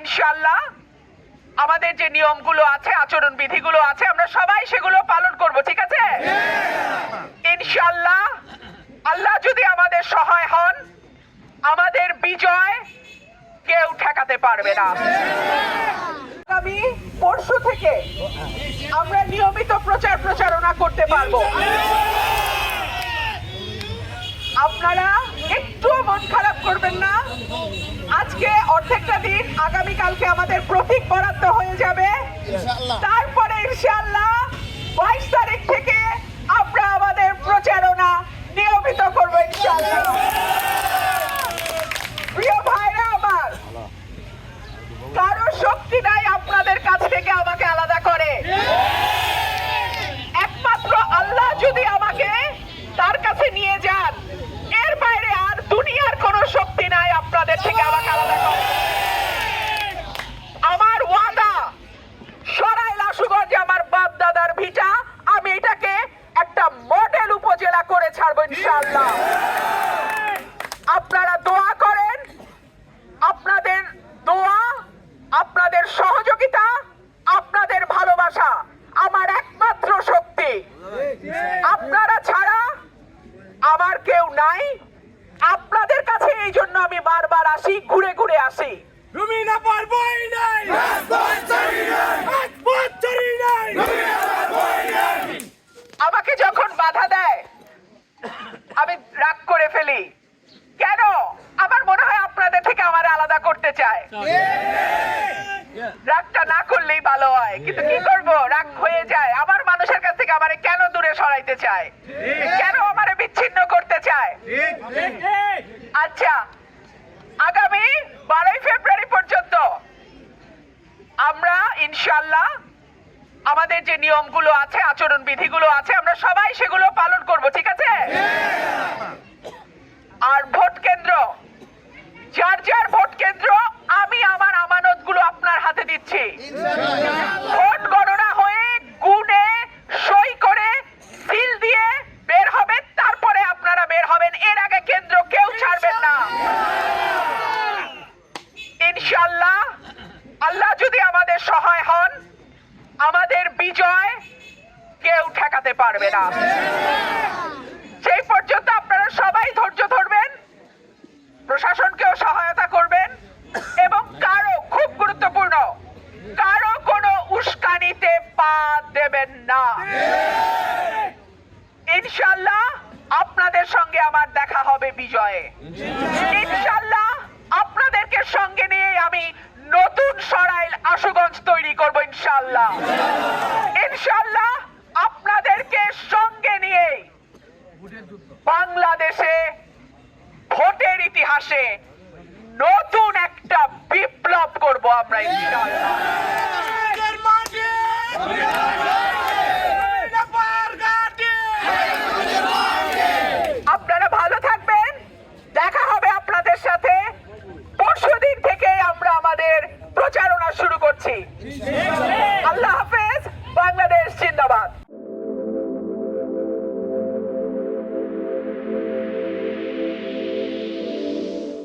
ইনশাআল্লাহ আমাদের যে নিয়মগুলো আছে, আচরণ বিধিগুলো আছে, আমরা সবাই সেগুলো পালন করব, ঠিক আছে? ইনশাআল্লাহ আল্লাহ যদি আমাদের সহায় হন, আমাদের বিজয় কেউ ঠেকাতে পারবে না। আগামী পরশু থেকে আমরা নিয়মিত প্রচারণা করতে পারবো। আপনারা একটু মন খারাপ করবেন না। আজকে অর্ধেকটা দিন, আগামীকালকে আমাদের প্রতীক বরাদ্দ হয়ে যাবে। তারপরে ইনশাআল্লাহ 22 তারিখ থেকে আমরা আমাদের প্রচারণা নিয়মিত করবো ইনশাআল্লাহ। প্রিয় ভাইরা আমার, কারো শক্তি নাই আপনাদের কাছ থেকে আমাকে আলাদা করে। একমাত্র আল্লাহ যদি আমাকে তার কাছে নিয়ে যান, এর বাইরে আর দুনিয়ার কোনো শক্তি নাই আপনাদের থেকে আমাকে আলাদা করে। আমার ওয়াদা, সরাইল আশুগঞ্জে আমার বাপ দাদার ভিটা, আমি এটাকে একটা মডেল উপজেলা করে ছাড়বো ইনশাআল্লাহ। আপনারা দোয়া করেন, আপনাদের দোয়া, আপনাদের সহযোগিতা, আপনাদের ভালোবাসা আমার একমাত্র শক্তি। আপনারা ছাড়া আমার কেউ নাই। আপনাদের কাছে এই জন্য আমি বারবার আসি, ঘুরে ঘুরে আসি। আমাকে যখন বাধা দেয় আমি রাগ করে ফেলি। কেন? আমার মনে হয় আপনাদের থেকে আমার আলাদা করতে চায়। রাগটা না করলেই ভালো হয়, কিন্তু কি করব, রাগ হয়ে যায়। আমার মানুষের কাছ থেকে আমারে কেন দূরে সরাইতে চায়, কেন আমারে বিচ্ছিন্ন করতে চায়? আচ্ছা, আগামী 12 ফেব্রুয়ারি পর্যন্ত আমরা ইনশাআল্লাহ আমাদের যে নিয়মগুলো আছে, আচরণ বিধিগুলো আছে, আমরা সবাই সেগুলো পালন করব, ঠিক আছে? আর ভোট কেন্দ্র, যার যার ভোট কেন্দ্র, আমি আমার আমানতগুলো আপনার হাতে দিচ্ছি। ভোট গণনা হয়ে গুনে সই করে সিল দিয়ে বের হবে, তারপরে আপনারা বের হবেন। এর আগে কেন্দ্র কেউ ছাড়বেন না ইনশাআল্লাহ। আল্লাহ যদি আমাদের সহায় হন, আমাদের বিজয় কেউ ঠেকাতে পারবে না। সেই পর্যন্ত আপনারা সবাই ধৈর্য ধরবেন, প্রশাসনকেও সহায়তা করবেন, এবং কারো, খুব গুরুত্বপূর্ণ, কারো কোনো উস্কানিতে পা দেবেন না। ইনশাআল্লাহ আপনাদের সঙ্গে আমার দেখা হবে বিজয়ে। ইনশাআল্লাহ আপনাদেরকে সঙ্গে নিয়ে আমি নতুন সরাইল আশুগঞ্জ তৈরি করব ইনশাআল্লাহ। ইনশাআল্লাহ আপনাদেরকে সঙ্গে নিয়ে বাংলাদেশে ভোটের ইতিহাসে নতুন একটা বিপ্লব করব আমরা ইনশাআল্লাহ। আপনারা ভালো থাকবেন, দেখা হবে আপনাদের সাথে। পরশুদিন থেকে আমরা আমাদের প্রচারণা শুরু করছি।